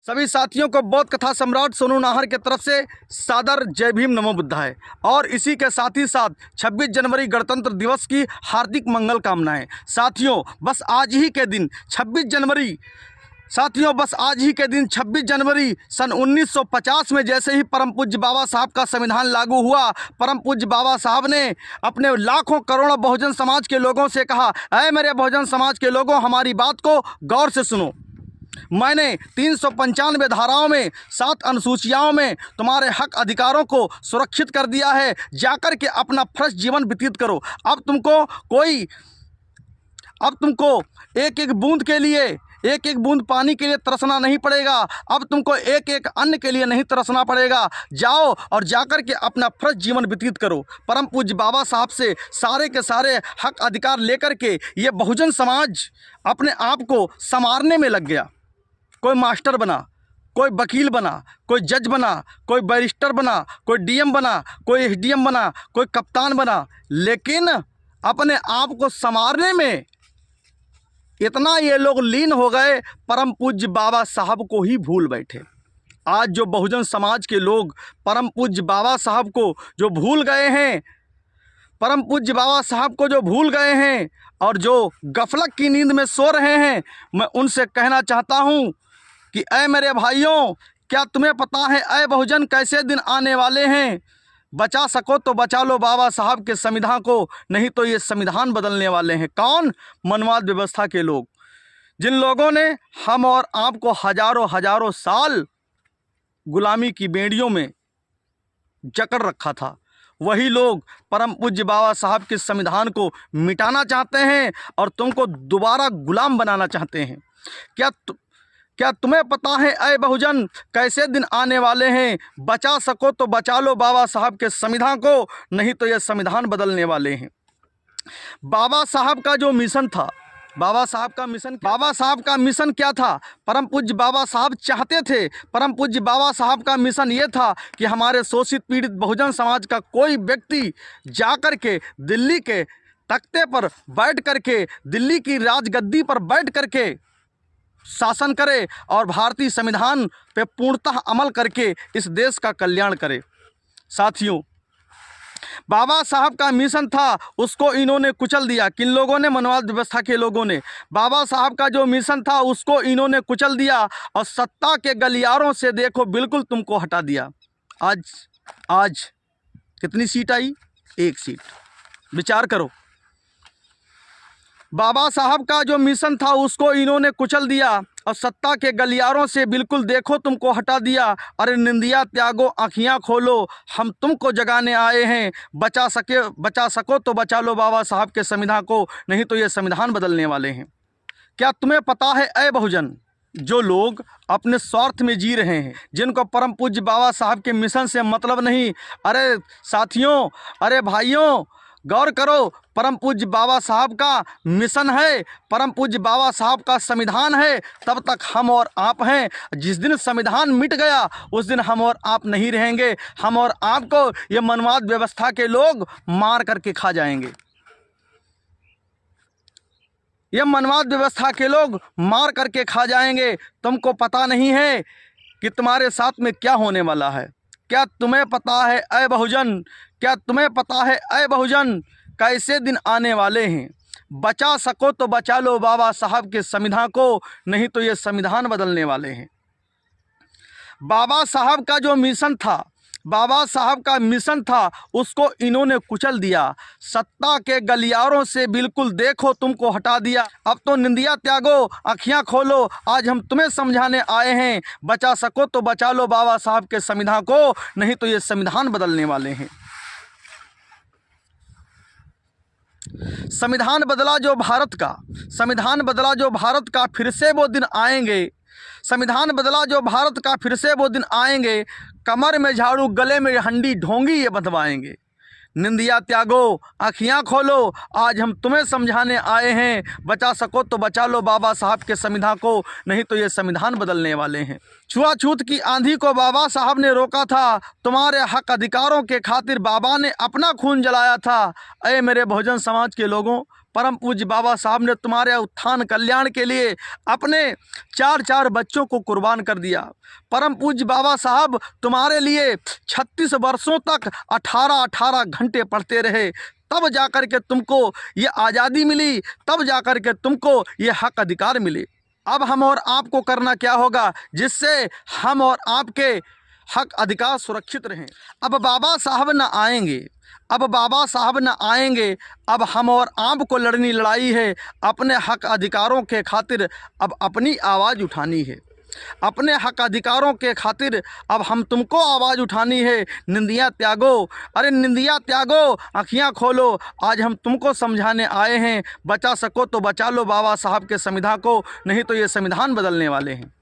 सभी साथियों को बौद्ध कथा सम्राट सोनू नाहर की तरफ से सादर जय भीम नमो बुद्धाय। और इसी के साथ ही साथ 26 जनवरी गणतंत्र दिवस की हार्दिक मंगल कामनाएं। साथियों बस आज ही के दिन 26 जनवरी सन 1950 में जैसे ही परम पूज्य बाबा साहब का संविधान लागू हुआ, परम पूज्य बाबा साहब ने अपने लाखों करोड़ों बहुजन समाज के लोगों से कहा, ऐ मेरे बहुजन समाज के लोगों, हमारी बात को गौर से सुनो। मैंने 395 धाराओं में 7 अनुसूचियाओं में तुम्हारे हक अधिकारों को सुरक्षित कर दिया है। जाकर के अपना फ्रेश जीवन व्यतीत करो। अब तुमको एक एक बूंद के लिए, एक एक बूंद पानी के लिए तरसना नहीं पड़ेगा। अब तुमको एक एक अन्न के लिए नहीं तरसना पड़ेगा। जाओ और जाकर के अपना फ्रेश जीवन व्यतीत करो। परम पूज्य बाबा साहब से सारे के सारे हक अधिकार लेकर के ये बहुजन समाज अपने आप को संवारने में लग गया। कोई मास्टर बना, कोई वकील बना, कोई जज बना, कोई बैरिस्टर बना, कोई डीएम बना, कोई एसडीएम बना, कोई कप्तान बना, लेकिन अपने आप को संवारने में इतना ये लोग लीन हो गए, परम पूज्य बाबा साहब को ही भूल बैठे। आज जो बहुजन समाज के लोग परम पूज्य बाबा साहब को जो भूल गए हैं, परम पूज्य बाबा साहब को जो भूल गए हैं और जो गफलत की नींद में सो रहे हैं, मैं उनसे कहना चाहता हूँ कि ऐ मेरे भाइयों, क्या तुम्हें पता है ऐ बहुजन कैसे दिन आने वाले हैं? बचा सको तो बचा लो बाबा साहब के संविधान को, नहीं तो ये संविधान बदलने वाले हैं। कौन? मनवाद व्यवस्था के लोग, जिन लोगों ने हम और आपको हजारों साल गुलामी की बेड़ियों में जकड़ रखा था। वही लोग परम पूज्य बाबा साहब के संविधान को मिटाना चाहते हैं और तुमको दोबारा गुलाम बनाना चाहते हैं। क्या तुम्हें पता है ऐ बहुजन कैसे दिन आने वाले हैं? बचा सको तो बचा लो बाबा साहब के संविधान को, नहीं तो ये संविधान बदलने वाले हैं। बाबा साहब का जो मिशन था, बाबा साहब का मिशन क्या था? परम पूज्य बाबा साहब चाहते थे, परम पूज्य बाबा साहब का मिशन ये था कि हमारे शोषित पीड़ित बहुजन समाज का कोई व्यक्ति जाकर के दिल्ली के तख्ते पर बैठ करके, दिल्ली की राजगद्दी पर बैठ करके शासन करे और भारतीय संविधान पे पूर्णतः अमल करके इस देश का कल्याण करे। साथियों, बाबा साहब का मिशन था, उसको इन्होंने कुचल दिया। किन लोगों ने? मनवाद व्यवस्था के लोगों ने। बाबा साहब का जो मिशन था उसको इन्होंने कुचल दिया और सत्ता के गलियारों से देखो बिल्कुल तुमको हटा दिया। आज कितनी सीट आई? 1 सीट। विचार करो। बाबा साहब का जो मिशन था उसको इन्होंने कुचल दिया और सत्ता के गलियारों से बिल्कुल देखो तुमको हटा दिया। अरे निंदिया त्यागो, आँखियाँ खोलो, हम तुमको जगाने आए हैं। बचा सको तो बचा लो बाबा साहब के संविधान को, नहीं तो ये संविधान बदलने वाले हैं। क्या तुम्हें पता है ऐ बहुजन, जो लोग अपने स्वार्थ में जी रहे हैं, जिनको परम पूज्य बाबा साहब के मिशन से मतलब नहीं, अरे साथियों, अरे भाइयों, गौर करो। परम पूज्य बाबा साहब का मिशन है, परम पूज्य बाबा साहब का संविधान है, तब तक हम और आप हैं। जिस दिन संविधान मिट गया उस दिन हम और आप नहीं रहेंगे। हम और आपको ये मनवाद व्यवस्था के लोग मार करके खा जाएंगे। ये मनवाद व्यवस्था के लोग मार करके खा जाएंगे। तुमको पता नहीं है कि तुम्हारे साथ में क्या होने वाला है। क्या तुम्हें पता है ऐ बहुजन, क्या तुम्हें पता है ऐ बहुजन कैसे दिन आने वाले हैं? बचा सको तो बचा लो बाबा साहब के संविधान को, नहीं तो ये संविधान बदलने वाले हैं। बाबा साहब का जो मिशन था, बाबा साहब का मिशन था, उसको इन्होंने कुचल दिया। सत्ता के गलियारों से बिल्कुल देखो तुमको हटा दिया। अब तो निंदिया त्यागो, आँखियाँ खोलो। आज हम तुम्हें समझाने आए हैं, बचा सको तो बचा लो बाबा साहब के संविधान को, नहीं तो ये संविधान बदलने वाले हैं। संविधान बदला जो भारत का, फिर से वो दिन आएंगे। संविधान बदला जो भारत का, फिर से वो दिन आएंगे। कमर में झाड़ू, गले में हंडी, ढोंगी ये बंधवाएंगे। निंदिया त्यागो, आँखियाँ खोलो, आज हम तुम्हें समझाने आए हैं। बचा सको तो बचा लो बाबा साहब के संविधान को, नहीं तो ये संविधान बदलने वाले हैं। छुआछूत की आंधी को बाबा साहब ने रोका था। तुम्हारे हक अधिकारों के खातिर बाबा ने अपना खून जलाया था। ऐ मेरे बहुजन समाज के लोगों, परम पूज्य बाबा साहब ने तुम्हारे उत्थान कल्याण के लिए अपने 4 बच्चों को कुर्बान कर दिया। परम पूज्य बाबा साहब तुम्हारे लिए 36 वर्षों तक 18 घंटे पढ़ते रहे, तब जाकर के तुमको ये आज़ादी मिली, तब जाकर के तुमको ये हक अधिकार मिले। अब हम और आपको करना क्या होगा जिससे हम और आपके हक अधिकार सुरक्षित रहें। अब बाबा साहब न आएंगे, अब हम और आपको लड़नी लड़ाई है। अपने हक अधिकारों के खातिर अब अपनी आवाज़ उठानी है, अपने हक अधिकारों के खातिर अब हम तुमको आवाज़ उठानी है। निंदियाँ त्यागो, अरे निंदियाँ त्यागो, आँखियाँ खोलो। आज हम तुमको समझाने आए हैं, बचा सको तो बचा लो बाबा साहब के संविधान को, नहीं तो ये संविधान बदलने वाले हैं।